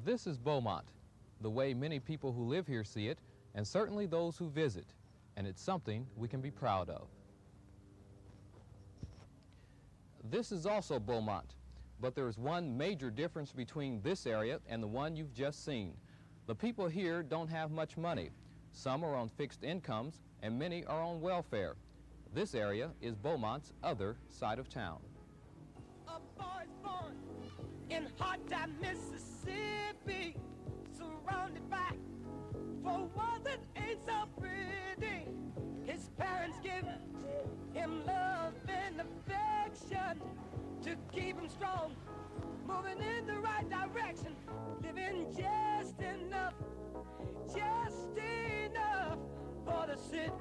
This is Beaumont, the way many people who live here see it, and certainly those who visit, and it's something we can be proud of. This is also Beaumont, but there is one major difference between this area and the one you've just seen. The people here don't have much money. Some are on fixed incomes, and many are on welfare. This area is Beaumont's other side of town. A boy's born in hard-time Mississippi, surrounded by four walls that ain't so pretty. His parents give him love and affection to keep him strong, moving in the right direction, living just enough for the city.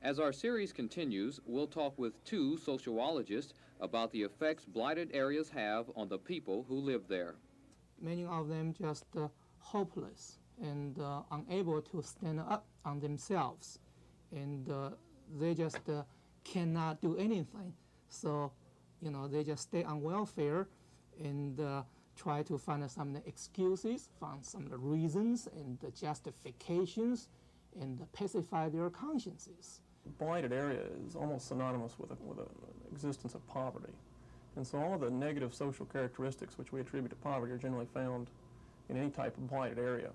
As our series continues, we'll talk with two sociologists about the effects blighted areas have on the people who live there. Many of them just hopeless and unable to stand up on themselves, and they just cannot do anything. So, they just stay on welfare and try to find some excuses, find some reasons and the justifications, and pacify their consciences. Blighted area is almost synonymous with an existence of poverty. And so all of the negative social characteristics which we attribute to poverty are generally found in any type of blighted area.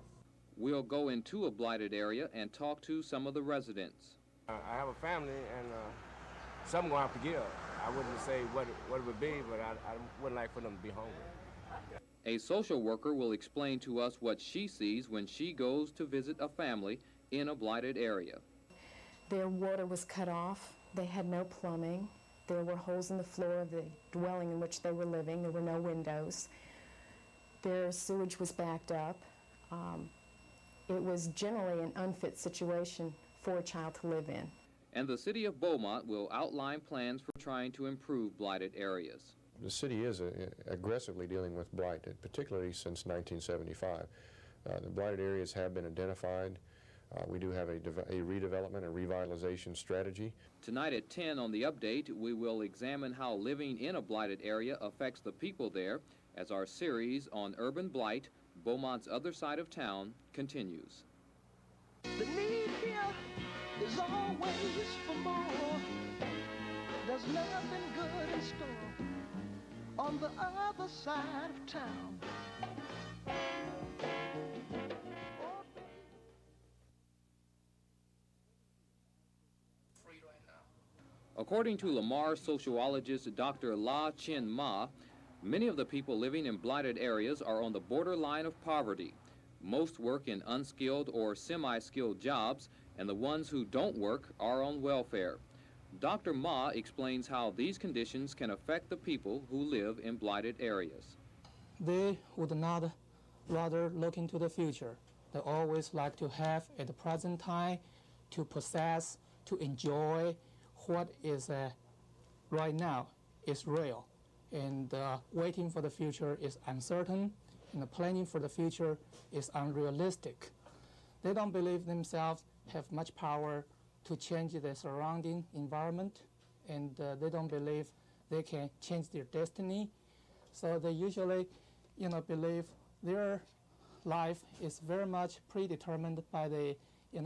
We'll go into a blighted area and talk to some of the residents. I have a family, and something going to have to give. I wouldn't say what it would be, but I wouldn't like for them to be hungry. A social worker will explain to us what she sees when she goes to visit a family in a blighted area. Their water was cut off. They had no plumbing. There were holes in the floor of the dwelling in which they were living. There were no windows. Their sewage was backed up. It was generally an unfit situation for a child to live in. And the city of Beaumont will outline plans for trying to improve blighted areas. The city is aggressively dealing with blight, particularly since 1975. The blighted areas have been identified. We do have a redevelopment and revitalization strategy. Tonight at 10 on The Update, we will examine how living in a blighted area affects the people there as our series on urban blight, Beaumont's Other Side of Town, continues. The need here is always for more. There's nothing good in store on the other side of town. According to Lamar sociologist Dr. La Chin Ma, many of the people living in blighted areas are on the borderline of poverty. Most work in unskilled or semi-skilled jobs, and the ones who don't work are on welfare. Dr. Ma explains how these conditions can affect the people who live in blighted areas. They would not rather look into the future. They always like to have at the present time, to possess, to enjoy what is right now is real. And waiting for the future is uncertain, and the planning for the future is unrealistic. They don't believe themselves have much power to change their surrounding environment, and they don't believe they can change their destiny. So they usually, believe their life is very much predetermined by the,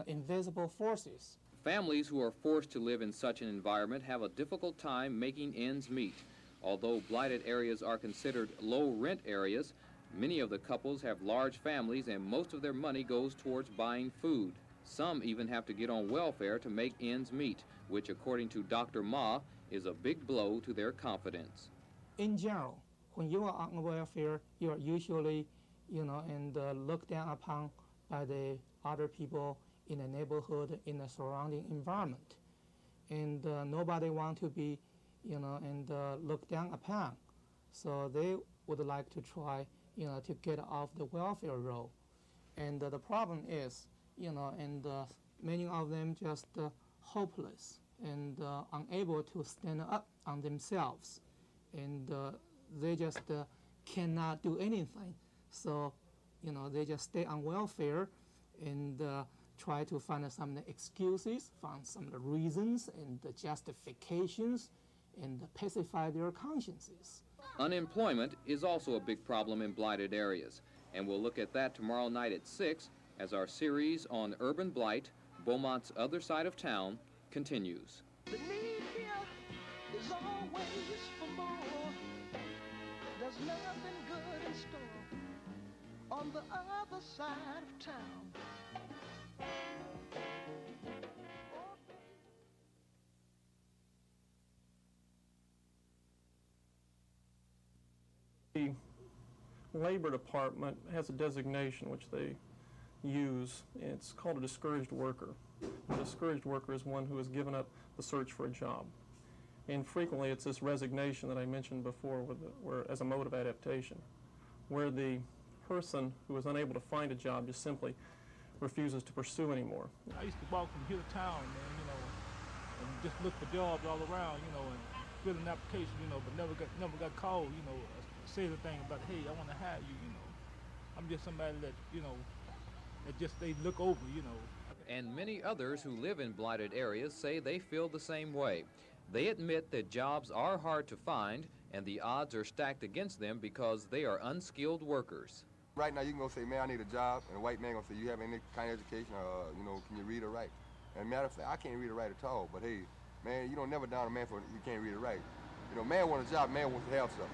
invisible forces. Families who are forced to live in such an environment have a difficult time making ends meet. Although blighted areas are considered low-rent areas, many of the couples have large families and most of their money goes towards buying food. Some even have to get on welfare to make ends meet, which, according to Dr. Ma, is a big blow to their confidence. In general, when you are on welfare, you are usually, looked down upon by the other people in the neighborhood, in the surrounding environment. And nobody want to be, looked down upon. So they would like to try, to get off the welfare roll. And the problem is, many of them just hopeless and unable to stand up on themselves. And they just cannot do anything. So, they just stay on welfare and try to find some excuses, find some reasons and justifications, and pacify their consciences. Unemployment is also a big problem in blighted areas, and we'll look at that tomorrow night at 6 as our series on urban blight, Beaumont's Other Side of Town, continues. The need here is always for more. There's nothing good in store on the other side of town. The Labor Department has a designation which they use. It's called a discouraged worker. A discouraged worker is one who has given up the search for a job. And frequently it's this resignation that I mentioned before as a mode of adaptation, where the person who is unable to find a job just simply refuses to pursue anymore. I used to walk from here to town, man, and just look for jobs all around, and fill an application, but never got called, say anything about, hey, I want to hire you, I'm just somebody that, that just they look over, And many others who live in blighted areas say they feel the same way. They admit that jobs are hard to find and the odds are stacked against them because they are unskilled workers. Right now you can go say, man, I need a job, and a white man gonna say, you have any kind of education, can you read or write? And matter of fact, I can't read or write at all, but hey, man, you don't never down a man for you can't read or write. Man wants a job, man wants to have something.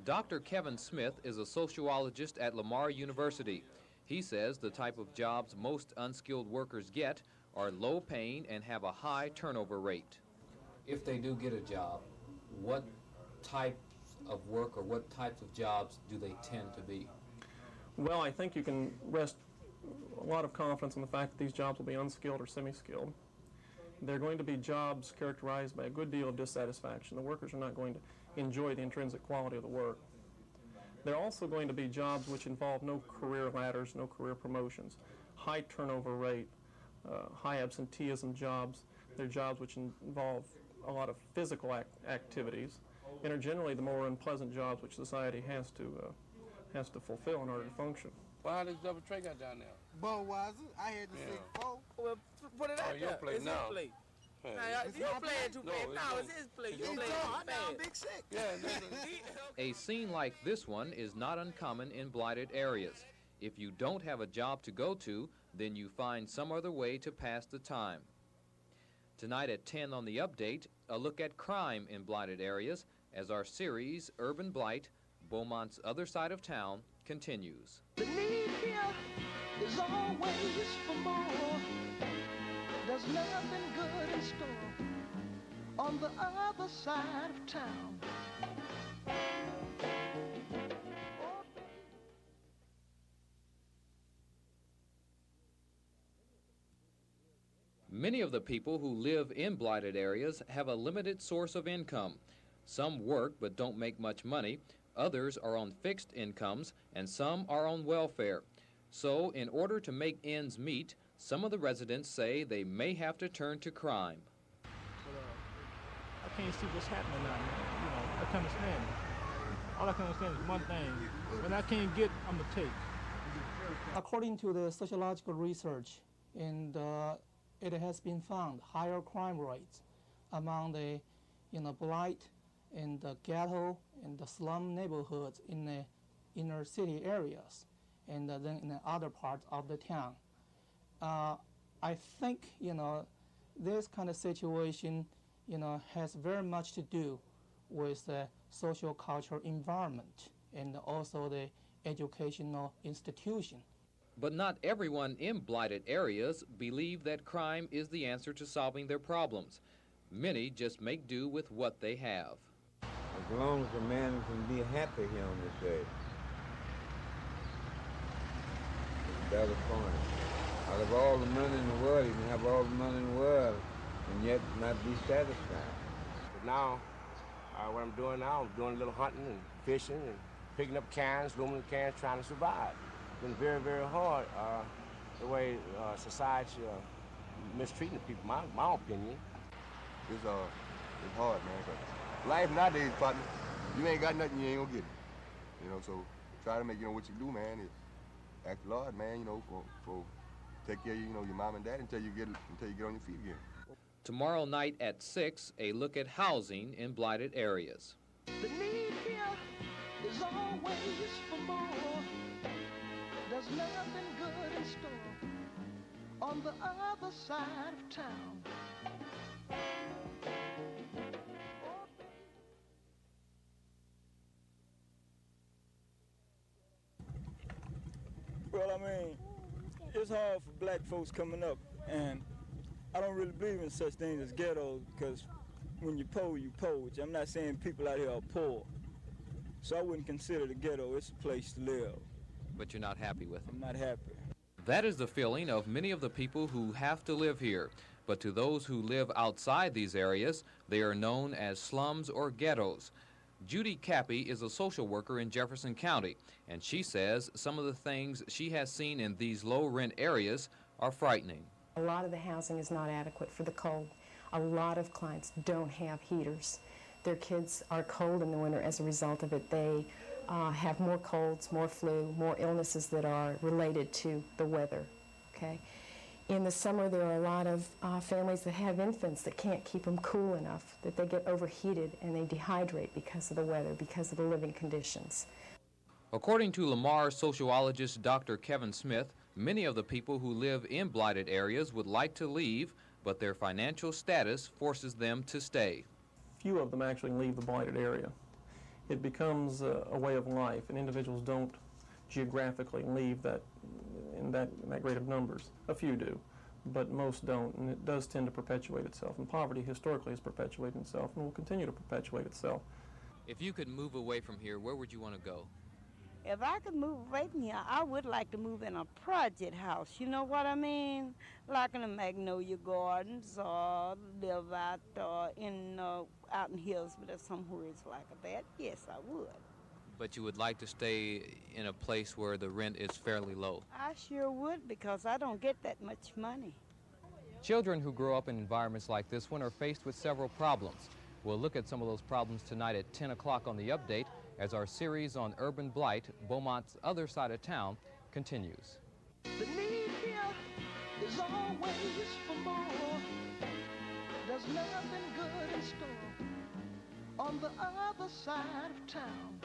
Dr. Kevin Smith is a sociologist at Lamar University. He says the type of jobs most unskilled workers get are low-paying and have a high turnover rate. If they do get a job, what type of work or what types of jobs do they tend to be? Well, I think you can rest a lot of confidence in the fact that these jobs will be unskilled or semi-skilled. They're going to be jobs characterized by a good deal of dissatisfaction. The workers are not going to enjoy the intrinsic quality of the work. They're also going to be jobs which involve no career ladders, no career promotions, high turnover rate, high absenteeism jobs. They're jobs which involve a lot of physical activities and are generally the more unpleasant jobs which society has to fulfill in order to function. Well, how does Double Trey got down there? Budweiser, I had to say 4. Well, put it out there. It's his plate. You don't play it too fast. No, it's his plate. You play it down Big Six. Yeah, A scene like this one is not uncommon in blighted areas. If you don't have a job to go to, then you find some other way to pass the time. Tonight at 10 on The Update, a look at crime in blighted areas as our series, Urban Blight, Beaumont's Other Side of Town, continues. The need here is always for more. There's nothing good in store on the other side of town. Many of the people who live in blighted areas have a limited source of income. Some work but don't make much money. Others are on fixed incomes, and some are on welfare. So, in order to make ends meet, some of the residents say they may have to turn to crime. But I can't see what's happening now, man. I can't understand it. All I can understand is one thing. When I can't get, I'm going to take. According to the sociological research, and it has been found higher crime rates among the blight and the ghetto and the slum neighborhoods in the inner city areas and then in the other parts of the town. I think this kind of situation has very much to do with the social cultural environment and also the educational institution. But not everyone in blighted areas believe that crime is the answer to solving their problems. Many just make do with what they have. As long as a man can be happy here on this earth, it's better for him. Out of all the money in the world, you can have all the money in the world and yet not be satisfied. But now, what I'm doing now, I'm doing a little hunting and fishing and picking up cans, aluminum cans, trying to survive. It's been very, very hard, the way society mistreating people, my opinion. It's hard, man. 'Cause life nowadays, partner, you ain't got nothing, you ain't gonna get it. So try to make, what you do, man, is ask the Lord, man, for take care of your mom and dad until you get on your feet again. Tomorrow night at 6, a look at housing in blighted areas. The need here is always for more. There's nothing good in store on the other side of town. Well, I mean, it's hard for black folks coming up, and I don't really believe in such things as ghettos, because when you're poor, you're poor. Which I'm not saying people out here are poor, so I wouldn't consider the ghetto. It's a place to live. But you're not happy with it? I'm not happy. That is the feeling of many of the people who have to live here. But to those who live outside these areas, they are known as slums or ghettos. Judy Cappy is a social worker in Jefferson County, and she says some of the things she has seen in these low-rent areas are frightening. A lot of the housing is not adequate for the cold. A lot of clients don't have heaters. Their kids are cold in the winter as a result of it. They have more colds, more flu, more illnesses that are related to the weather, okay? In the summer, there are a lot of families that have infants that can't keep them cool enough, that they get overheated and they dehydrate because of the weather, because of the living conditions. According to Lamar sociologist Dr. Kevin Smith, many of the people who live in blighted areas would like to leave, but their financial status forces them to stay. Few of them actually leave the blighted area. It becomes a way of life, and individuals don't geographically leave in that rate of numbers. A few do, but most don't, and it does tend to perpetuate itself. And poverty historically has perpetuated itself and will continue to perpetuate itself. If you could move away from here, where would you want to go? If I could move away from here, I would like to move in a project house, you know what I mean? Like in the Magnolia Gardens, or live out out in Hillsborough, somewhere like that. Yes, I would. But you would like to stay in a place where the rent is fairly low? I sure would, because I don't get that much money. Children who grow up in environments like this one are faced with several problems. We'll look at some of those problems tonight at 10 o'clock on The Update as our series on urban blight, Beaumont's Other Side of Town, continues. The need here is always for more. There's nothing good in store on the other side of town.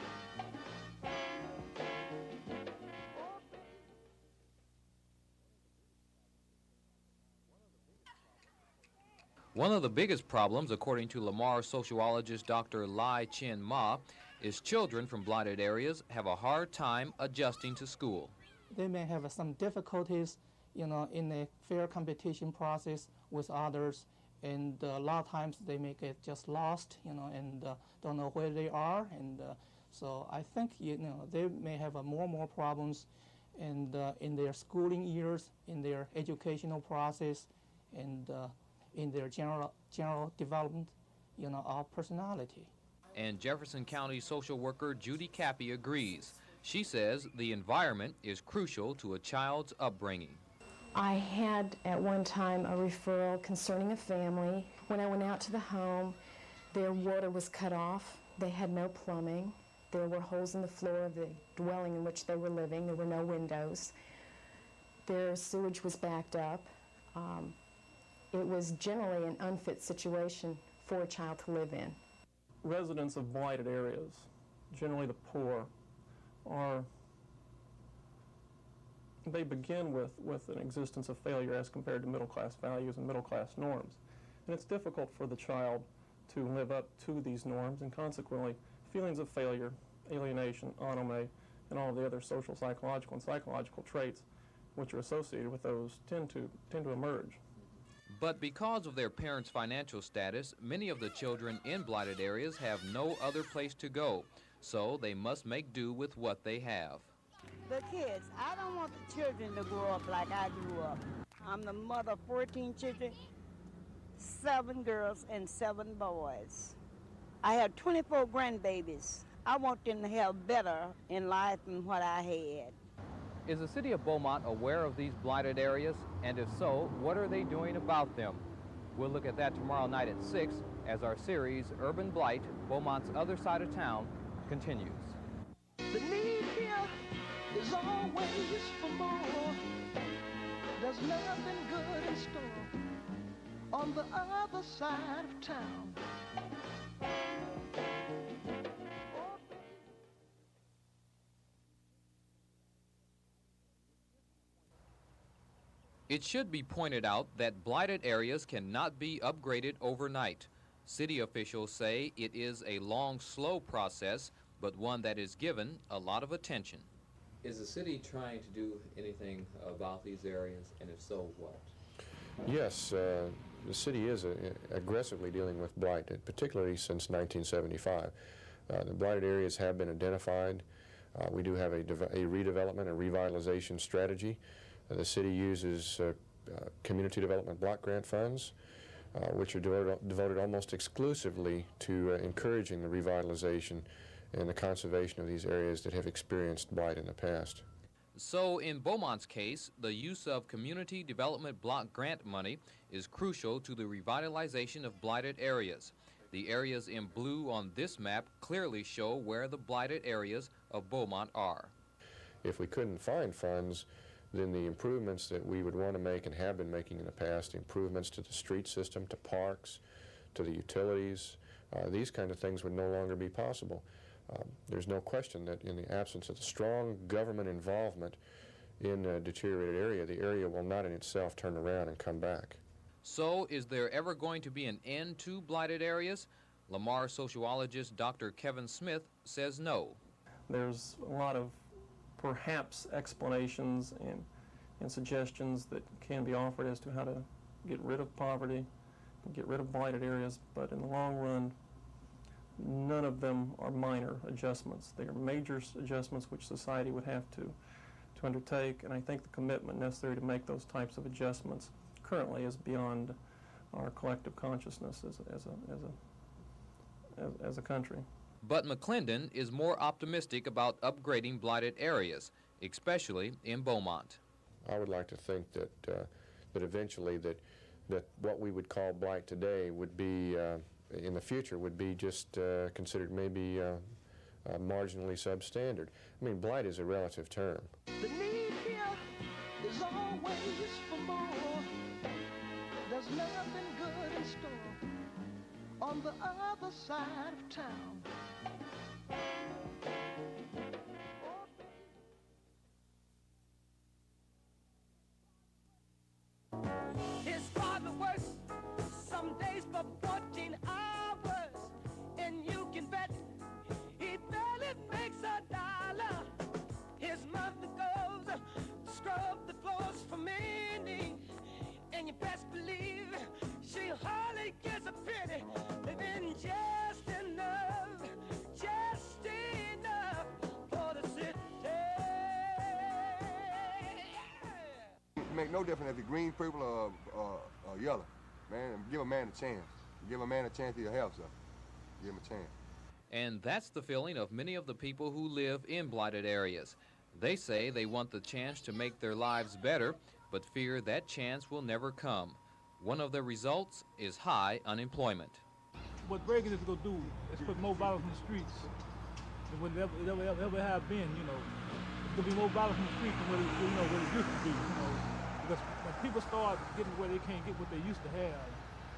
One of the biggest problems, according to Lamar sociologist Dr. Lai Chin Ma, is children from blighted areas have a hard time adjusting to school. They may have some difficulties, in the fair competition process with others, and a lot of times they may get just lost, and don't know where they are, and so I think, they may have more and more problems in their schooling years, in their educational process, and in their general development, of personality. And Jefferson County social worker Judy Cappy agrees. She says the environment is crucial to a child's upbringing. I had at one time a referral concerning a family. When I went out to the home, their water was cut off. They had no plumbing. There were holes in the floor of the dwelling in which they were living. There were no windows. Their sewage was backed up. It was generally an unfit situation for a child to live in. Residents of blighted areas, generally the poor, they begin with an existence of failure as compared to middle-class values and middle-class norms. And it's difficult for the child to live up to these norms, and consequently, feelings of failure, alienation, anomie, and all the other social, psychological, and psychological traits which are associated with those tend to emerge. But because of their parents' financial status, many of the children in blighted areas have no other place to go, so they must make do with what they have. The kids, I don't want the children to grow up like I grew up. I'm the mother of 14 children, 7 girls and 7 boys. I have 24 grandbabies. I want them to have better in life than what I had. Is the city of Beaumont aware of these blighted areas? And if so, what are they doing about them? We'll look at that tomorrow night at 6 as our series, Urban Blight, Beaumont's Other Side of Town, continues. The need here is always for more. There's nothing good in store on the other side of town. It should be pointed out that blighted areas cannot be upgraded overnight. City officials say it is a long, slow process, but one that is given a lot of attention. Is the city trying to do anything about these areas, and if so, what? Yes, the city is aggressively dealing with blight, particularly since 1975. The blighted areas have been identified. We do have a redevelopment and revitalization strategy. The city uses community development block grant funds, which are devoted almost exclusively to encouraging the revitalization and the conservation of these areas that have experienced blight in the past. So in Beaumont's case, the use of community development block grant money is crucial to the revitalization of blighted areas. The areas in blue on this map clearly show where the blighted areas of Beaumont are. If we couldn't find funds, then the improvements that we would want to make and have been making in the past, improvements to the street system, to parks, to the utilities, these kind of things would no longer be possible. There's no question that in the absence of the strong government involvement in a deteriorated area, the area will not in itself turn around and come back. So is there ever going to be an end to blighted areas? Lamar sociologist Dr. Kevin Smith says no. There's a lot of perhaps explanations and suggestions that can be offered as to how to get rid of poverty, get rid of blighted areas, but in the long run, none of them are minor adjustments. They are major adjustments which society would have to undertake, and I think the commitment necessary to make those types of adjustments currently is beyond our collective consciousness as a country. But McClendon is more optimistic about upgrading blighted areas, especially in Beaumont. I would like to think that that eventually that what we would call blight today would be in the future would be just considered maybe marginally substandard. I mean, blight is a relative term. The need here is always for more. There's nothing good in store on the other side of town. His father works some days for 14 hours, and you can bet he barely makes $1. His mother goes to scrub the floors for many, and you best believe she hardly gets a penny, living just enough for the city. It make no difference if it's green, purple, or yellow. Man, give a man a chance. Give a man a chance to your health, sir. Give him a chance. And that's the feeling of many of the people who live in blighted areas. They say they want the chance to make their lives better, but fear that chance will never come. One of the results is high unemployment. What Reagan is going to do is put more violence in the streets than what it ever have been, you know. It's going to be more violence in the streets than what it used to be, you know. Because when people start getting where they can't get what they used to have,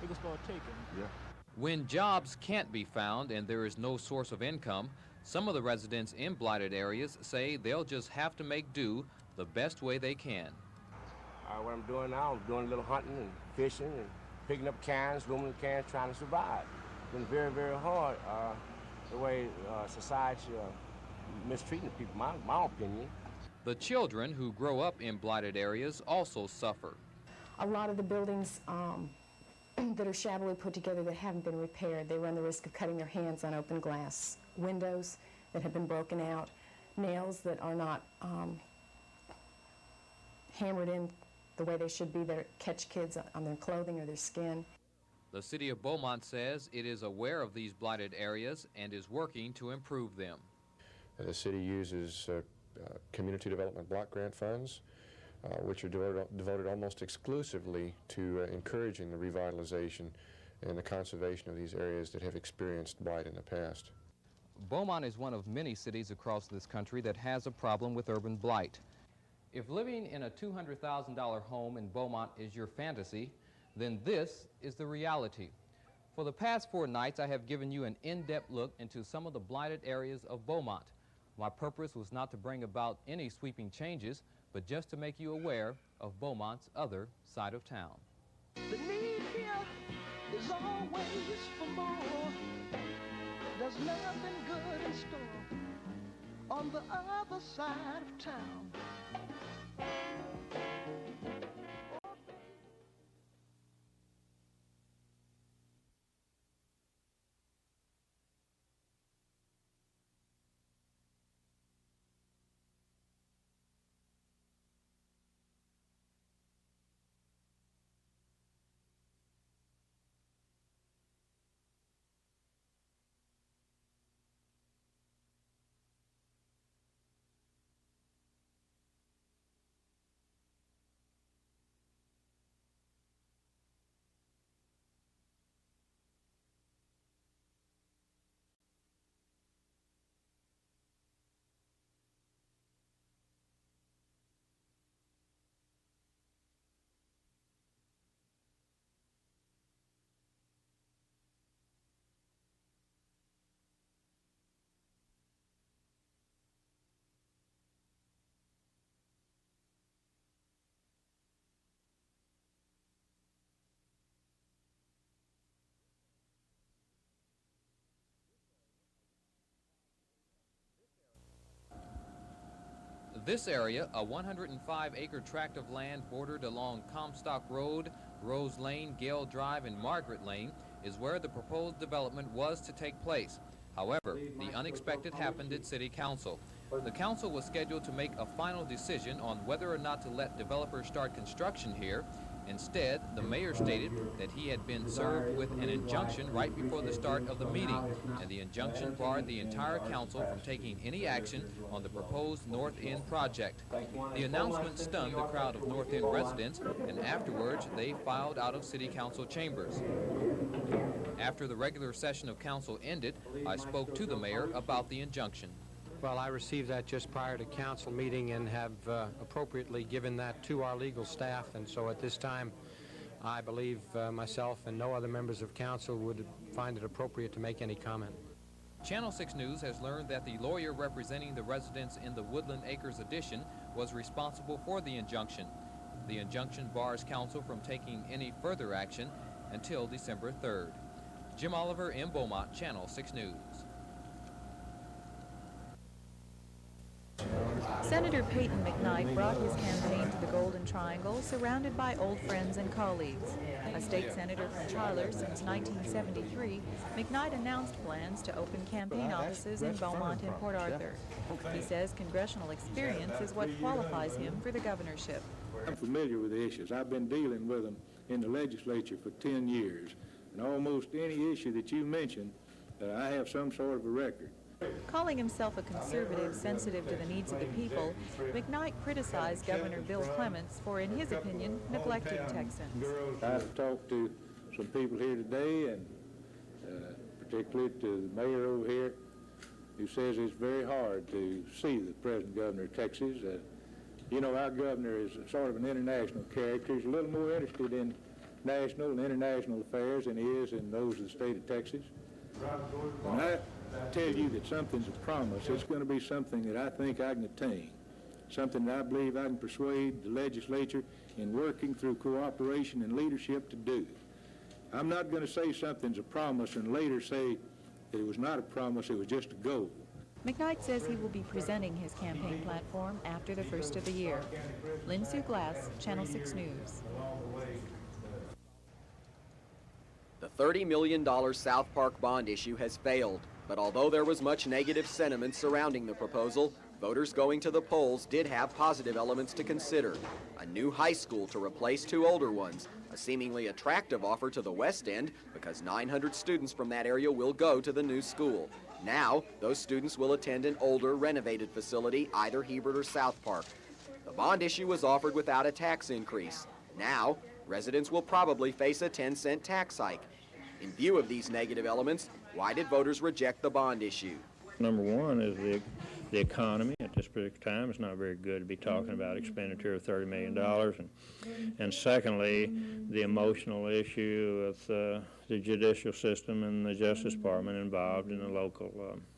they can start taking. Yeah. When jobs can't be found and there is no source of income, some of the residents in blighted areas say they'll just have to make do the best way they can. What I'm doing now, I'm doing a little hunting and fishing and picking up cans, aluminum cans, trying to survive. It's been very, very hard, the way society mistreating people, my opinion. The children who grow up in blighted areas also suffer. A lot of the buildings that are shabbily put together that haven't been repaired, they run the risk of cutting their hands on open glass windows that have been broken out, nails that are not hammered in the way they should be that catch kids on their clothing or their skin. The city of Beaumont says it is aware of these blighted areas and is working to improve them. The city uses community development block grant funds, which are devoted almost exclusively to encouraging the revitalization and the conservation of these areas that have experienced blight in the past. Beaumont is one of many cities across this country that has a problem with urban blight. If living in a $200,000 home in Beaumont is your fantasy, then this is the reality. For the past 4 nights, I have given you an in-depth look into some of the blighted areas of Beaumont. My purpose was not to bring about any sweeping changes, but just to make you aware of Beaumont's other side of town. The need here is always for more. There's nothing good in store on the other side of town. This area, a 105-acre tract of land bordered along Comstock Road, Rose Lane, Gale Drive, and Margaret Lane, is where the proposed development was to take place. However, the unexpected happened at City Council. The council was scheduled to make a final decision on whether or not to let developers start construction here. Instead, the mayor stated that he had been served with an injunction right before the start of the meeting, and the injunction barred the entire council from taking any action on the proposed North End project. The announcement stunned the crowd of North End residents, and afterwards they filed out of City Council chambers. After the regular session of council ended, I spoke to the mayor about the injunction. Well, I received that just prior to council meeting and have appropriately given that to our legal staff, and so at this time I believe myself and no other members of council would find it appropriate to make any comment. Channel 6 News has learned that the lawyer representing the residents in the Woodland Acres addition was responsible for the injunction. The injunction bars council from taking any further action until December 3rd. Jim Oliver in Beaumont, Channel 6 News. Senator Peyton McKnight brought his campaign to the Golden Triangle, surrounded by old friends and colleagues. A state senator from Charler since 1973, McKnight announced plans to open campaign offices in Beaumont and Port Arthur. He says congressional experience is what qualifies him for the governorship. I'm familiar with the issues. I've been dealing with them in the legislature for 10 years. And almost any issue that you mention, I have some sort of a record. Calling himself a conservative sensitive to the needs of the people, McKnight criticized Governor Bill Clements for, in his opinion, neglecting Texans. I've talked to some people here today, and particularly to the mayor over here, who says it's very hard to see the present governor of Texas. You know, our governor is sort of an international character. He's a little more interested in national and international affairs than he is in those of the state of Texas. When I tell you that something's a promise, it's going to be something that I think I can attain, something that I believe I can persuade the legislature in working through cooperation and leadership to do. I'm not going to say something's a promise and later say that it was not a promise, it was just a goal. McKnight says he will be presenting his campaign platform after the first of the year. Lynn Sue Glass, Channel 6 News. The $30 million South Park bond issue has failed, but although there was much negative sentiment surrounding the proposal, voters going to the polls did have positive elements to consider. A new high school to replace two older ones, a seemingly attractive offer to the West End because 900 students from that area will go to the new school. Now, those students will attend an older, renovated facility, either Hebert or South Park. The bond issue was offered without a tax increase. Now, residents will probably face a 10-cent tax hike. In view of these negative elements, why did voters reject the bond issue? Number one is the economy. At this particular time, it's not very good to be talking about expenditure of $30 million. And secondly, the emotional issue of the judicial system and the Justice Department involved in the local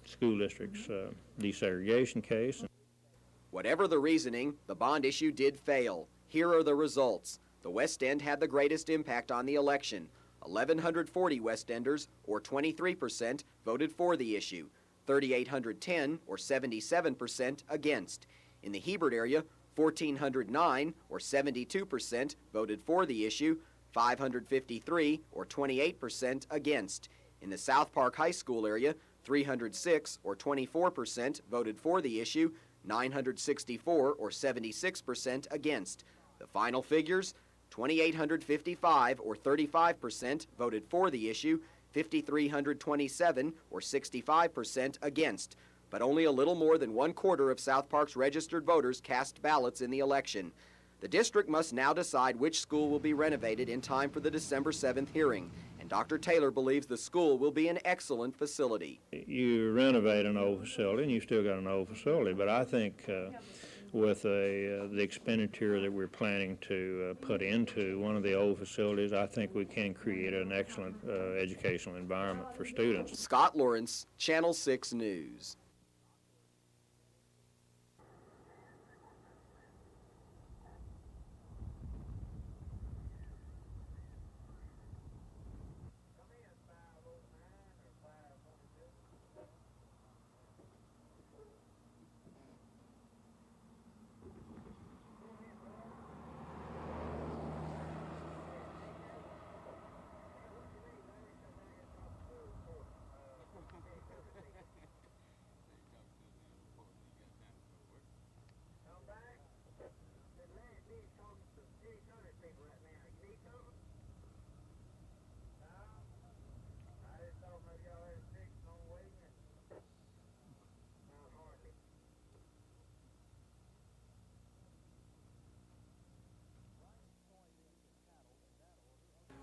school district's desegregation case. Whatever the reasoning, the bond issue did fail. Here are the results. The West End had the greatest impact on the election. 1,140 West Enders, or 23%, voted for the issue. 3,810, or 77%, against. In the Hebert area, 1,409, or 72%, voted for the issue. 553, or 28%, against. In the South Park High School area, 306, or 24%, voted for the issue. 964, or 76%, against. The final figures: 2,855, or 35%, voted for the issue. 5,327, or 65%, against. But only a little more than 1/4 of South Park's registered voters cast ballots in the election. The district must now decide which school will be renovated in time for the December 7th hearing, and Dr. Taylor believes the school will be an excellent facility. You renovate an old facility, and you still got an old facility, but I think with the expenditure that we're planning to put into one of the old facilities, I think we can create an excellent educational environment for students. Scott Lawrence, Channel 6 News.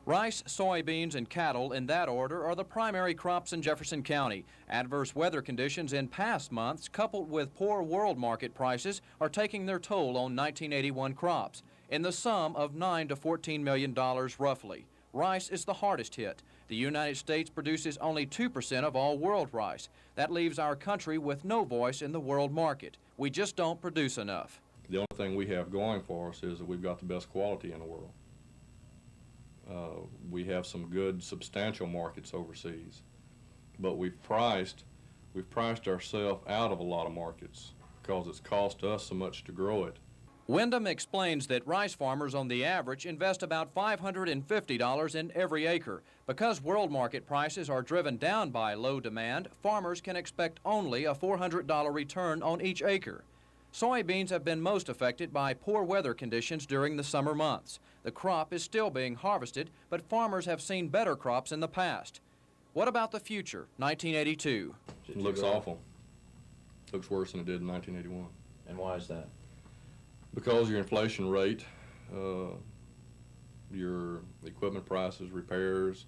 Rice, soybeans, and cattle, in that order, are the primary crops in Jefferson County. Adverse weather conditions in past months, coupled with poor world market prices, are taking their toll on 1981 crops, in the sum of $9 to $14 million roughly. Rice is the hardest hit. The United States produces only 2% of all world rice. That leaves our country with no voice in the world market. We just don't produce enough. The only thing we have going for us is that we've got the best quality in the world. We have some good, substantial markets overseas, but we've priced ourselves out of a lot of markets because it's cost us so much to grow it. Wyndham explains that rice farmers on the average invest about $550 in every acre. Because world market prices are driven down by low demand, farmers can expect only a $400 return on each acre. Soybeans have been most affected by poor weather conditions during the summer months. The crop is still being harvested, but farmers have seen better crops in the past. What about the future, 1982? It looks awful. It looks worse than it did in 1981. And why is that? Because your inflation rate, your equipment prices, repairs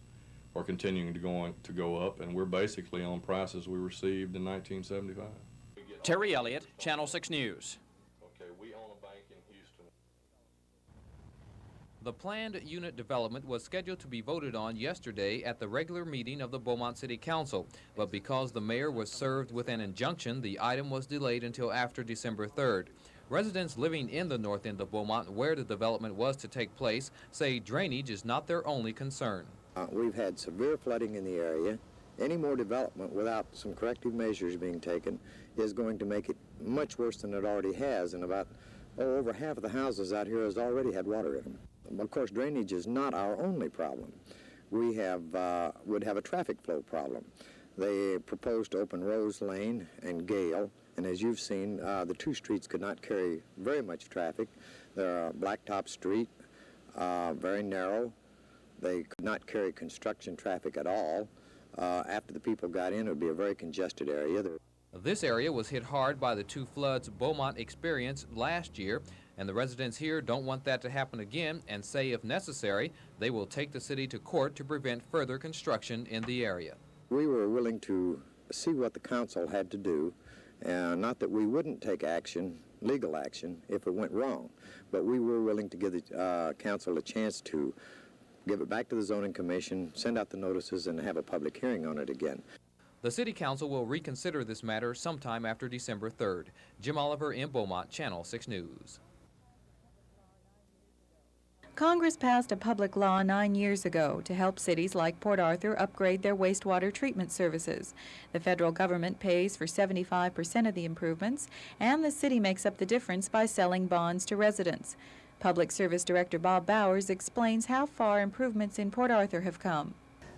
are continuing to go up, and we're basically on prices we received in 1975. Terry Elliott, Channel 6 News. Okay, we own a bank in Houston. The planned unit development was scheduled to be voted on yesterday at the regular meeting of the Beaumont City Council, but because the mayor was served with an injunction, the item was delayed until after December 3rd. Residents living in the north end of Beaumont, where the development was to take place, say drainage is not their only concern. We've had severe flooding in the area. Any more development without some corrective measures being taken is going to make it much worse than it already has, and about over half of the houses out here has already had water in them. Of course, drainage is not our only problem. We would have a traffic flow problem. They proposed to open Rose Lane and Gale, and as you've seen, the two streets could not carry very much traffic. They're a blacktop street, very narrow. They could not carry construction traffic at all. After the people got in, it would be a very congested area. This area was hit hard by the two floods Beaumont experienced last year, and the residents here don't want that to happen again and say if necessary, they will take the city to court to prevent further construction in the area. We were willing to see what the council had to do, not that we wouldn't take action, legal action, if it went wrong, but we were willing to give the council a chance to give it back to the zoning commission, send out the notices, and have a public hearing on it again. The City Council will reconsider this matter sometime after December 3rd. Jim Oliver in Beaumont, Channel 6 News. Congress passed a public law 9 years ago to help cities like Port Arthur upgrade their wastewater treatment services. The federal government pays for 75% of the improvements, and the city makes up the difference by selling bonds to residents. Public Service Director Bob Bowers explains how far improvements in Port Arthur have come.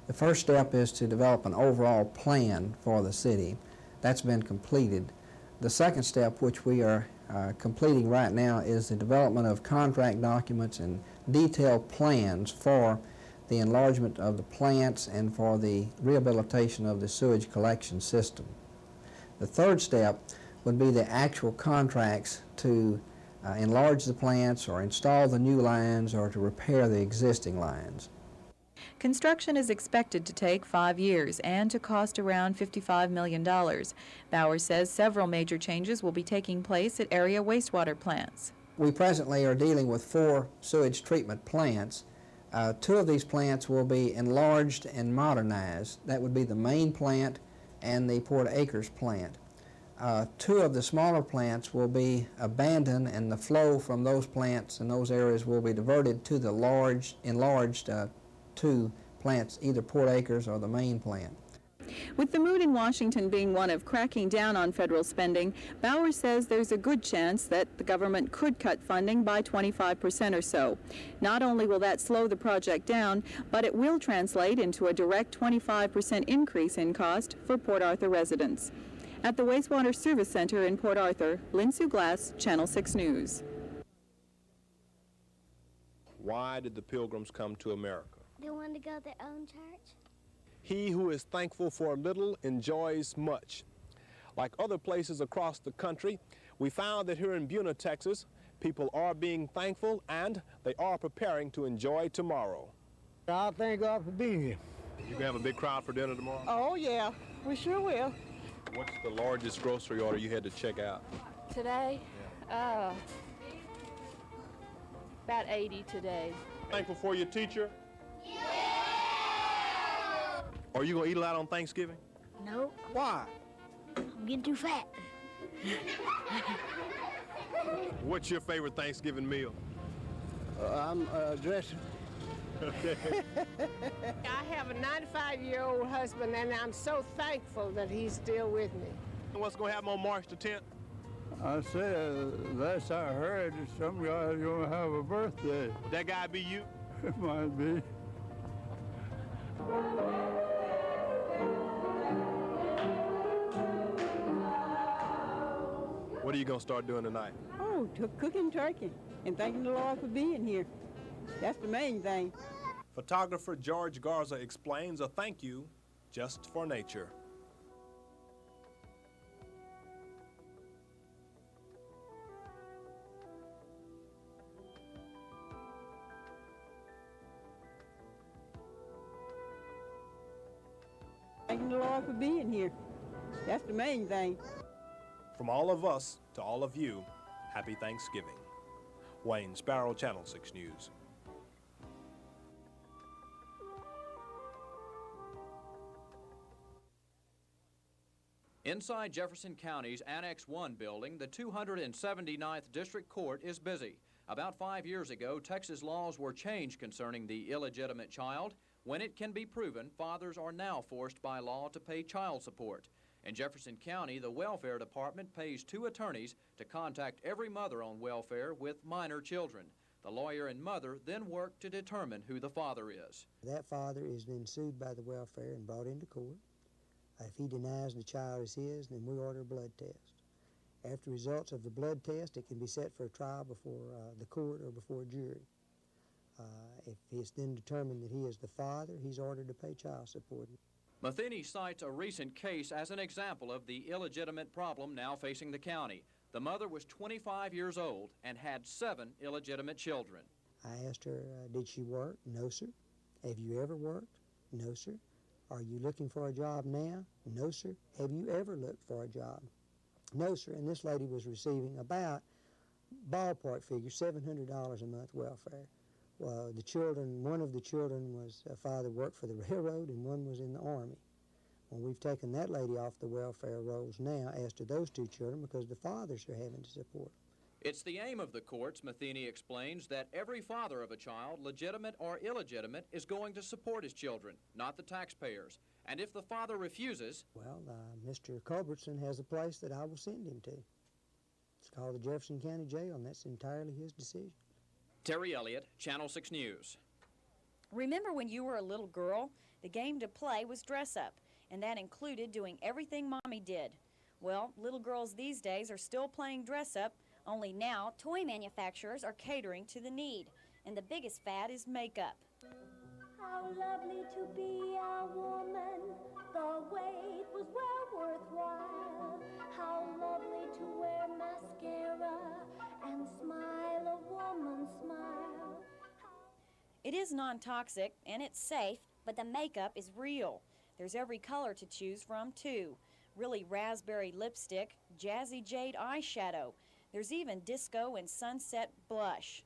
The first step is to develop an overall plan for the city. That's been completed. The second step, which we are completing right now, is the development of contract documents and detailed plans for the enlargement of the plants and for the rehabilitation of the sewage collection system. The third step would be the actual contracts to enlarge the plants or install the new lines or to repair the existing lines. Construction is expected to take 5 years and to cost around $55 million. Bowers says several major changes will be taking place at area wastewater plants. We presently are dealing with 4 sewage treatment plants. 2 of these plants will be enlarged and modernized. That would be the main plant and the Port Acres plant. 2 of the smaller plants will be abandoned, and the flow from those plants and those areas will be diverted to the enlarged 2 plants, either Port Acres or the main plant. With the mood in Washington being one of cracking down on federal spending, Bowers says there's a good chance that the government could cut funding by 25% or so. Not only will that slow the project down, but it will translate into a direct 25% increase in cost for Port Arthur residents. At the Wastewater Service Center in Port Arthur, Lynn Sue Glass, Channel 6 News. Why did the Pilgrims come to America? They want to go to their own church. He who is thankful for a little enjoys much. Like other places across the country, we found that here in Beaumont, Texas, people are being thankful and they are preparing to enjoy tomorrow. I thank God for being here. You gonna have a big crowd for dinner tomorrow? Oh yeah, we sure will. What's the largest grocery order you had to check out? Today? About 80 today. Thankful for your teacher? Yeah! Are you gonna eat a lot on Thanksgiving? No. Why? I'm getting too fat. What's your favorite Thanksgiving meal? I'm dressing. Okay. I have a 95-year-old husband, and I'm so thankful that he's still with me. What's going to happen on March the 10th? I said, last I heard, some guy's going to have a birthday. Would that guy be you? It might be. What are you going to start doing tonight? Oh, cooking turkey and thanking the Lord for being here. That's the main thing. Photographer George Garza explains a thank you just for nature. Thanking the Lord for being here. That's the main thing. From all of us to all of you, happy Thanksgiving. Wayne Sparrow, Channel 6 News. Inside Jefferson County's Annex 1 building, the 279th District Court is busy. About 5 years ago, Texas laws were changed concerning the illegitimate child. When it can be proven, fathers are now forced by law to pay child support. In Jefferson County, the Welfare Department pays 2 attorneys to contact every mother on welfare with minor children. The lawyer and mother then work to determine who the father is. That father is then sued by the welfare and brought into court. If he denies the child is his, then we order a blood test. After results of the blood test, it can be set for a trial before the court or before a jury. If it's then determined that he is the father, he's ordered to pay child support. Matheny cites a recent case as an example of the illegitimate problem now facing the county. The mother was 25 years old and had 7 illegitimate children. I asked her, did she work? No, sir. Have you ever worked? No, sir. Are you looking for a job now? No, sir. Have you ever looked for a job? No, sir. And this lady was receiving about, ballpark figure, $700 a month welfare. Well, the children, one of the children was, a father worked for the railroad and one was in the Army. Well, we've taken that lady off the welfare rolls now as to those 2 children because the fathers are having to support them. It's the aim of the courts, Matheny explains, that every father of a child, legitimate or illegitimate, is going to support his children, not the taxpayers. And if the father refuses... Well, Mr. Culbertson has a place that I will send him to. It's called the Jefferson County Jail, and that's entirely his decision. Terry Elliott, Channel 6 News. Remember when you were a little girl? The game to play was dress up, and that included doing everything Mommy did. Well, little girls these days are still playing dress up, only now toy manufacturers are catering to the need, and the biggest fad is makeup. How lovely to be a woman, the wait was well worthwhile. How lovely to wear mascara and smile a woman's smile. It is non-toxic and it's safe, but the makeup is real. There's every color to choose from too. Really raspberry lipstick, jazzy jade eyeshadow. There's even disco and sunset blush.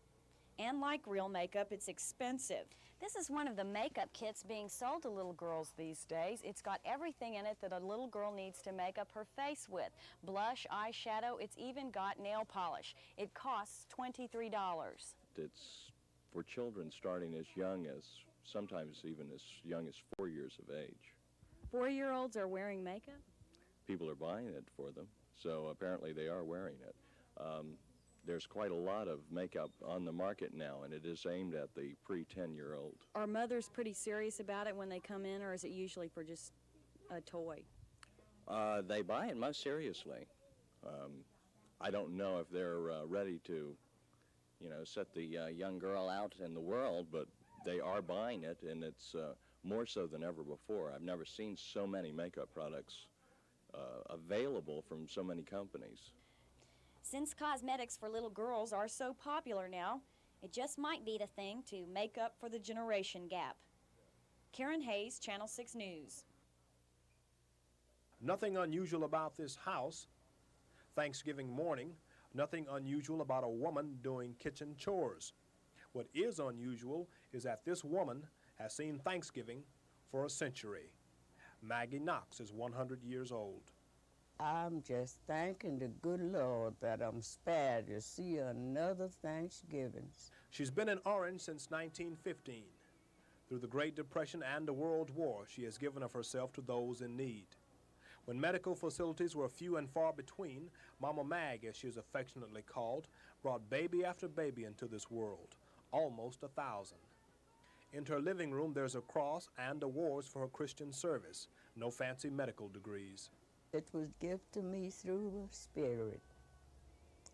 And like real makeup, it's expensive. This is one of the makeup kits being sold to little girls these days. It's got everything in it that a little girl needs to make up her face with. Blush, eyeshadow, it's even got nail polish. It costs $23. It's for children starting as young as, sometimes even as young as 4 years of age. 4-year-olds are wearing makeup? People are buying it for them, so apparently they are wearing it. There's quite a lot of makeup on the market now, and it is aimed at the pre-10-year-old. Are mothers pretty serious about it when they come in, or is it usually for just a toy? They buy it most seriously. I don't know if they're ready to, set the young girl out in the world, but they are buying it, and it's more so than ever before. I've never seen so many makeup products available from so many companies. Since cosmetics for little girls are so popular now, it just might be the thing to make up for the generation gap. Karen Hayes, Channel 6 News. Nothing unusual about this house. Thanksgiving morning, nothing unusual about a woman doing kitchen chores. What is unusual is that this woman has seen Thanksgiving for a century. Maggie Knox is 100 years old. I'm just thanking the good Lord that I'm spared to see another Thanksgiving. She's been in Orange since 1915. Through the Great Depression and the World War, she has given of herself to those in need. When medical facilities were few and far between, Mama Mag, as she is affectionately called, brought baby after baby into this world, almost 1,000. In her living room, there's a cross and awards for her Christian service, no fancy medical degrees. It was given to me through the Spirit.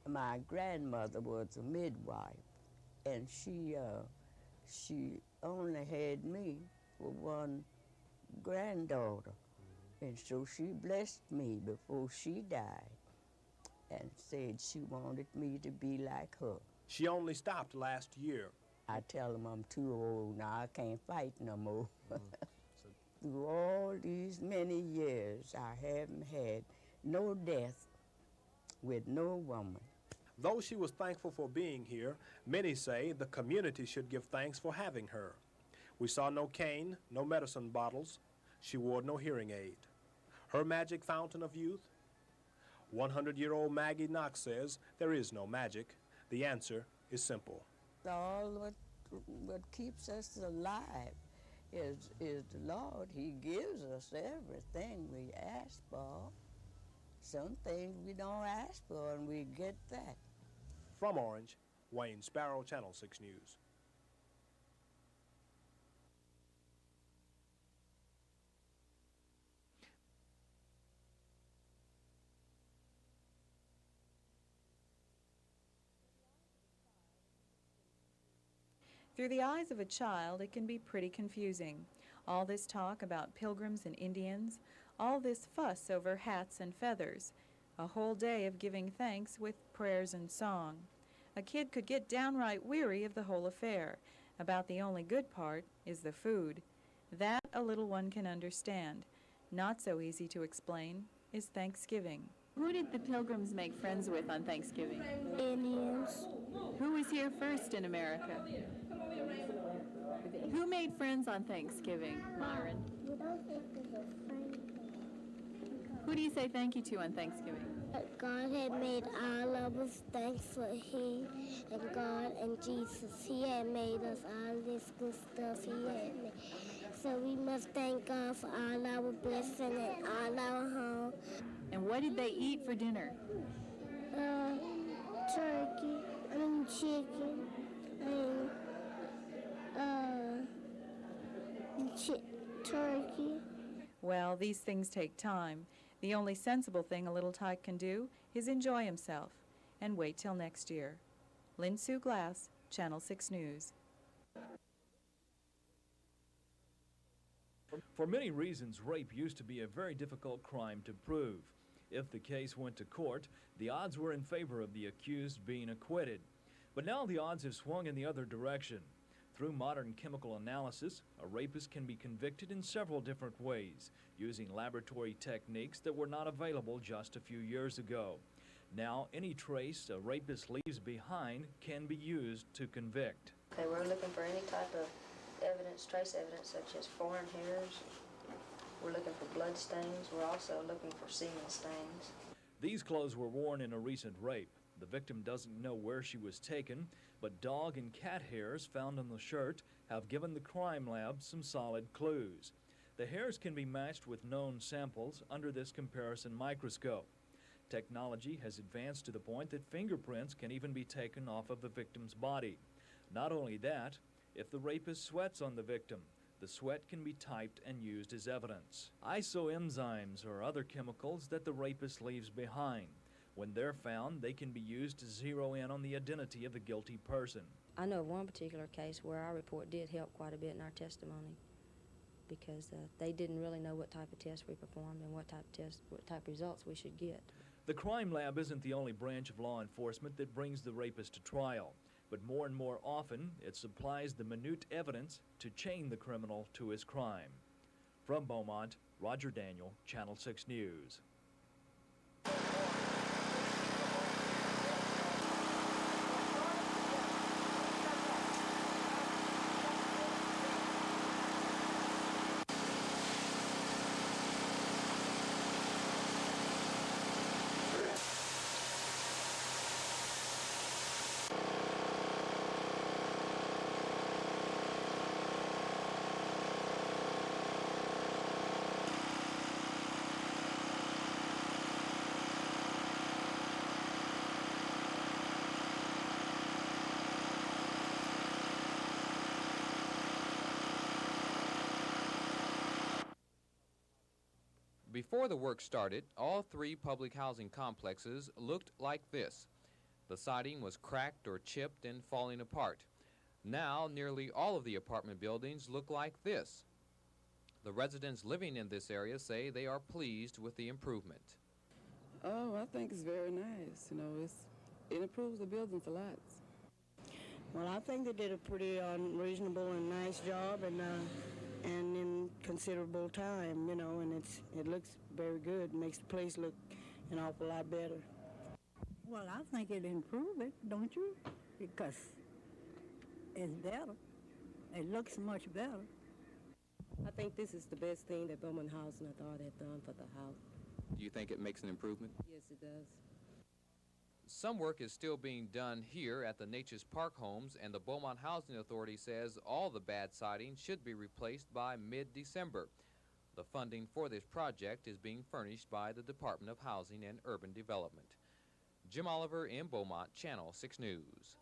My grandmother was a midwife, and she only had me for one granddaughter, and so she blessed me before she died and said she wanted me to be like her. She only stopped last year. I tell them I'm too old now, I can't fight no more. Through all these many years, I haven't had no death with no woman. Though she was thankful for being here, many say the community should give thanks for having her. We saw no cane, no medicine bottles. She wore no hearing aid. Her magic fountain of youth? 100-year-old Maggie Knox says there is no magic. The answer is simple. All what keeps us alive is the Lord. He gives us everything we ask for. Some things we don't ask for, and we get that. From Orange, Wayne Sparrow, Channel 6 News. Through the eyes of a child, it can be pretty confusing. All this talk about pilgrims and Indians, all this fuss over hats and feathers, a whole day of giving thanks with prayers and song. A kid could get downright weary of the whole affair. About the only good part is the food. That a little one can understand. Not so easy to explain is Thanksgiving. Who did the Pilgrims make friends with on Thanksgiving? Indians. Who was here first in America? Who made friends on Thanksgiving, Myron? We don't think there's a friend. Who do you say thank you to on Thanksgiving? God had made all of us. Thanks for Him and God and Jesus. He had made us all this good stuff He had made. So we must thank God for all our blessings and all our home. And what did they eat for dinner? Turkey, chicken, turkey. Well, these things take time. The only sensible thing a little tyke can do is enjoy himself and wait till next year. Lynn Sue Glass, Channel 6 News. For many reasons, rape used to be a very difficult crime to prove. If the case went to court, the odds were in favor of the accused being acquitted. But now the odds have swung in the other direction. Through modern chemical analysis, a rapist can be convicted in several different ways, using laboratory techniques that were not available just a few years ago. Now, any trace a rapist leaves behind can be used to convict. They were looking for any type of evidence, trace evidence, such as foreign hairs. We're looking for blood stains. We're also looking for semen stains. These clothes were worn in a recent rape. The victim doesn't know where she was taken, but dog and cat hairs found on the shirt have given the crime lab some solid clues. The hairs can be matched with known samples under this comparison microscope. Technology has advanced to the point that fingerprints can even be taken off of the victim's body. Not only that, if the rapist sweats on the victim, the sweat can be typed and used as evidence. Isoenzymes are other chemicals that the rapist leaves behind. When they're found, they can be used to zero in on the identity of the guilty person. I know of one particular case where our report did help quite a bit in our testimony, because they didn't really know what type of test we performed and what type of results we should get. The crime lab isn't the only branch of law enforcement that brings the rapist to trial, but more and more often it supplies the minute evidence to chain the criminal to his crime. From Beaumont, Roger Daniel, Channel 6 News. Before the work started, all three public housing complexes looked like this. The siding was cracked or chipped and falling apart. Now, nearly all of the apartment buildings look like this. The residents living in this area say they are pleased with the improvement. Oh, I think it's very nice. You know, it improves the buildings a lot. Well, I think they did a pretty reasonable and nice job, and in considerable time, you know, and it looks very good. It makes the place look an awful lot better. Well, I think it'll improve it, don't you? Because it's better. It looks much better. I think this is the best thing that Beaumont Housing Authority has done for the house. Do you think it makes an improvement? Yes, it does. Some work is still being done here at the Nature's Park homes, and the Beaumont Housing Authority says all the bad siding should be replaced by mid-December. The funding for this project is being furnished by the Department of Housing and Urban Development. Jim Oliver in Beaumont, Channel 6 News.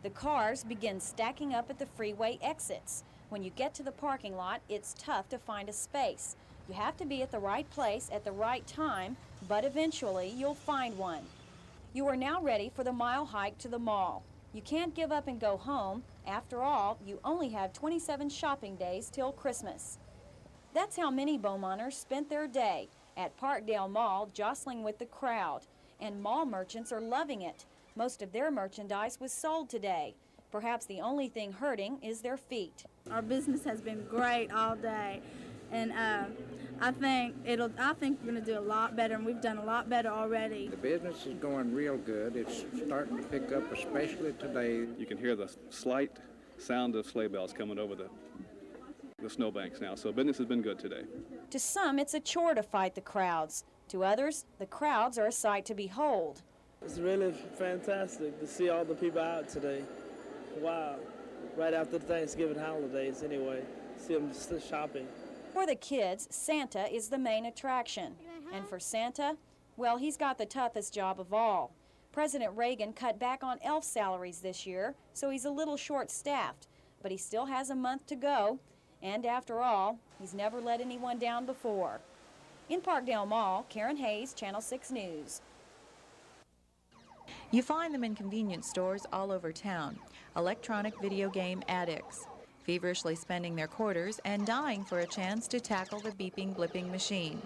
The cars begin stacking up at the freeway exits. When you get to the parking lot, it's tough to find a space. You have to be at the right place at the right time, but eventually you'll find one. You are now ready for the mile hike to the mall. You can't give up and go home. After all, you only have 27 shopping days till Christmas. That's how many Beaumonters spent their day at Parkdale Mall, jostling with the crowd. And mall merchants are loving it. Most of their merchandise was sold today. Perhaps the only thing hurting is their feet. Our business has been great all day, and I think we're going to do a lot better, and we've done a lot better already. The business is going real good. It's starting to pick up, especially today. You can hear the slight sound of sleigh bells coming over the the snowbanks now, so business has been good today. To some, it's a chore to fight the crowds. To others, the crowds are a sight to behold. It's really fantastic to see all the people out today. Wow. Right after the Thanksgiving holidays anyway. See them still shopping. For the kids, Santa is the main attraction. And for Santa, well, he's got the toughest job of all. President Reagan cut back on elf salaries this year, so he's a little short-staffed. But he still has a month to go. And after all, he's never let anyone down before. In Parkdale Mall, Karen Hayes, Channel 6 News. You find them in convenience stores all over town, electronic video game addicts, feverishly spending their quarters and dying for a chance to tackle the beeping, blipping machine.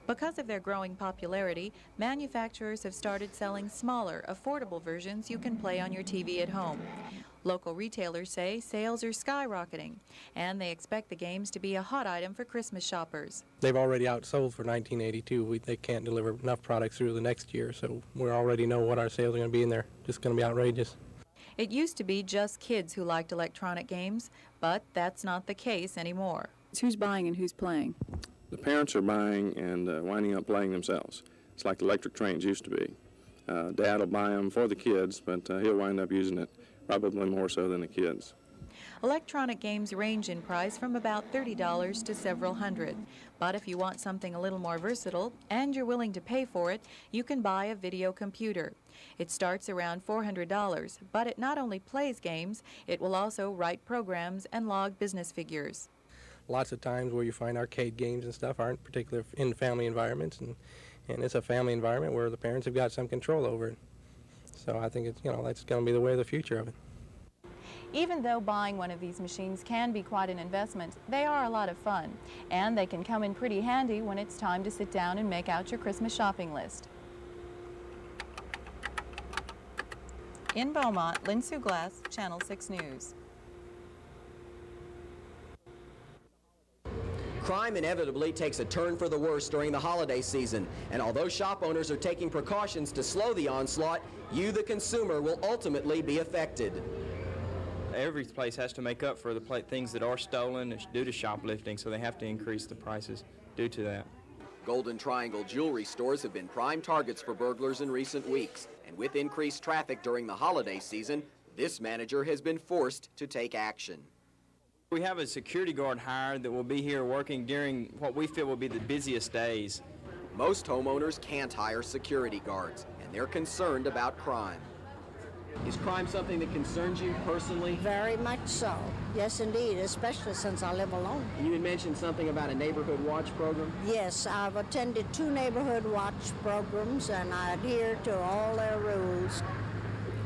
Because of their growing popularity, manufacturers have started selling smaller, affordable versions you can play on your TV at home. Local retailers say sales are skyrocketing, and they expect the games to be a hot item for Christmas shoppers. They've already outsold for 1982. They can't deliver enough products through the next year, so we already know what our sales are going to be, and they're just going to be outrageous. It used to be just kids who liked electronic games, but that's not the case anymore. Who's buying and who's playing? The parents are buying and winding up playing themselves. It's like electric trains used to be. Dad will buy them for the kids, but he'll wind up using it probably more so than the kids. Electronic games range in price from about $30 to several hundred. But if you want something a little more versatile and you're willing to pay for it, you can buy a video computer. It starts around $400, but it not only plays games, it will also write programs and log business figures. Lots of times where you find arcade games and stuff aren't particular in family environments, and it's a family environment where the parents have got some control over it. So I think it's, that's going to be the way of the future of it. Even though buying one of these machines can be quite an investment, they are a lot of fun, and they can come in pretty handy when it's time to sit down and make out your Christmas shopping list. In Beaumont, Lynn Sue Glass, Channel 6 News. Crime inevitably takes a turn for the worse during the holiday season, and although shop owners are taking precautions to slow the onslaught, you, the consumer, will ultimately be affected. Every place has to make up for the things that are stolen due to shoplifting, so they have to increase the prices due to that. Golden Triangle jewelry stores have been prime targets for burglars in recent weeks, and with increased traffic during the holiday season, this manager has been forced to take action. We have a security guard hired that will be here working during what we feel will be the busiest days. Most homeowners can't hire security guards, and they're concerned about crime. Is crime something that concerns you personally? Very much so. Yes, indeed, especially since I live alone. You had mentioned something about a neighborhood watch program? Yes, I've attended 2 neighborhood watch programs, and I adhere to all their rules.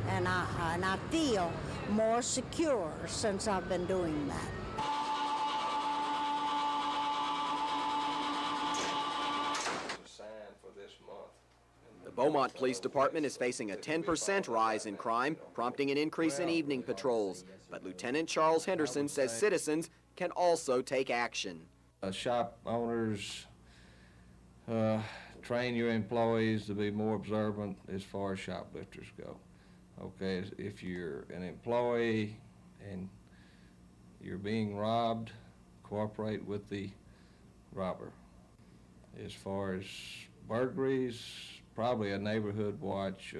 And I feel more secure since I've been doing that. The Beaumont Police Department is facing a 10% rise in crime, prompting an increase in evening patrols. But Lieutenant Charles Henderson says citizens can also take action. Shop owners, train your employees to be more observant as far as shoplifters go. Okay, if you're an employee and you're being robbed, cooperate with the robber. As far as burglaries, probably a neighborhood watch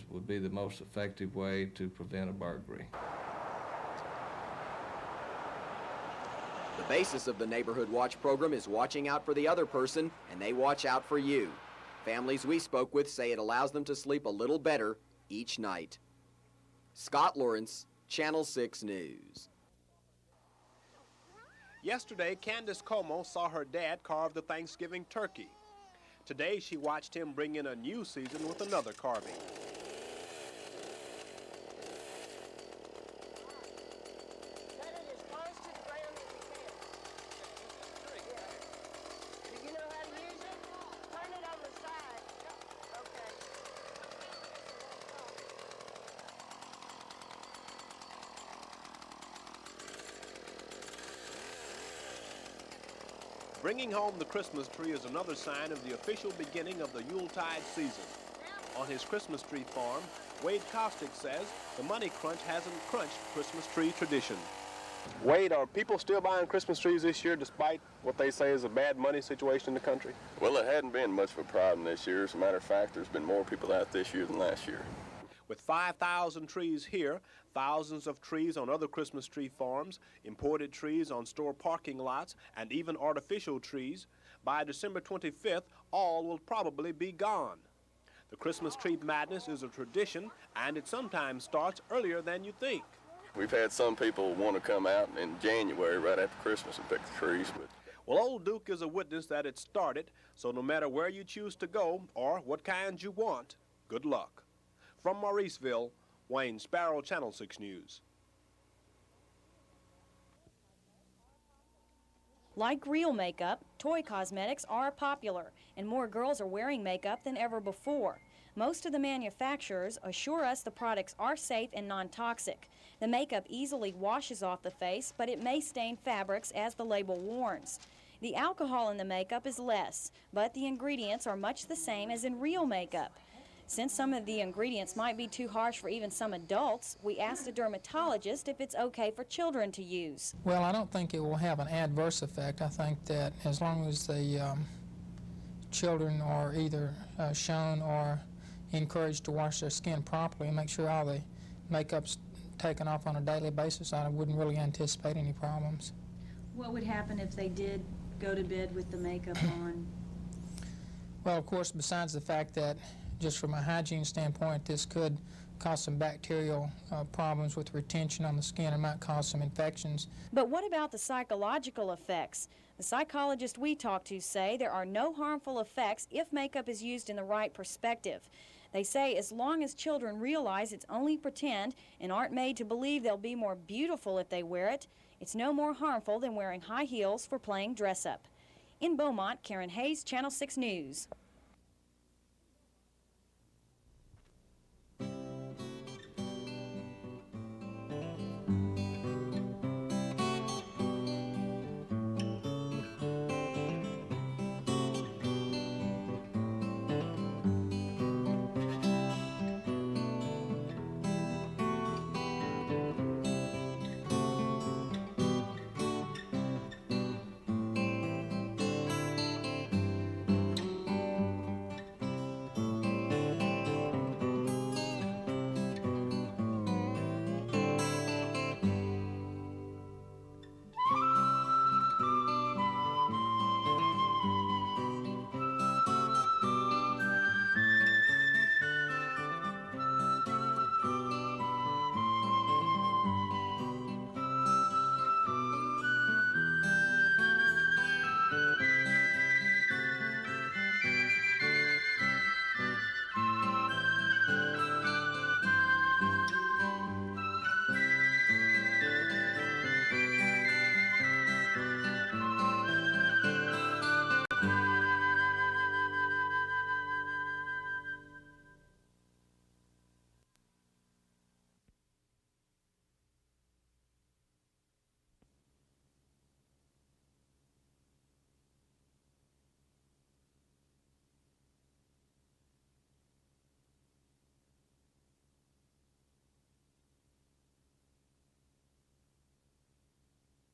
would be the most effective way to prevent a burglary. The basis of the Neighborhood Watch program is watching out for the other person, and they watch out for you. Families we spoke with say it allows them to sleep a little better each night. Scott Lawrence, Channel 6 News. Yesterday, Candace Como saw her dad carve the Thanksgiving turkey. Today, she watched him bring in a new season with another carving. Bringing home the Christmas tree is another sign of the official beginning of the Yuletide season. On his Christmas tree farm, Wade Kostick says the money crunch hasn't crunched Christmas tree tradition. Wade, are people still buying Christmas trees this year despite what they say is a bad money situation in the country? Well, it hadn't been much of a problem this year. As a matter of fact, there's been more people out this year than last year. With 5,000 trees here, thousands of trees on other Christmas tree farms, imported trees on store parking lots, and even artificial trees, by December 25th, all will probably be gone. The Christmas tree madness is a tradition, and it sometimes starts earlier than you think. We've had some people want to come out in January right after Christmas and pick the trees, but well, Old Duke is a witness that it started, so no matter where you choose to go or what kind you want, good luck. From Mauriceville, Wayne Sparrow, Channel 6 News. Like real makeup, toy cosmetics are popular, and more girls are wearing makeup than ever before. Most of the manufacturers assure us the products are safe and non-toxic. The makeup easily washes off the face, but it may stain fabrics as the label warns. The alcohol in the makeup is less, but the ingredients are much the same as in real makeup. Since some of the ingredients might be too harsh for even some adults, we asked a dermatologist if it's okay for children to use. Well, I don't think it will have an adverse effect. I think that as long as the children are either shown or encouraged to wash their skin properly and make sure all the makeup's taken off on a daily basis, I wouldn't really anticipate any problems. What would happen if they did go to bed with the makeup on? Well, of course, besides the fact that just from a hygiene standpoint, this could cause some bacterial problems with retention on the skin and might cause some infections. But what about the psychological effects? The psychologists we talked to say there are no harmful effects if makeup is used in the right perspective. They say as long as children realize it's only pretend and aren't made to believe they'll be more beautiful if they wear it, it's no more harmful than wearing high heels for playing dress-up. In Beaumont, Karen Hayes, Channel 6 News.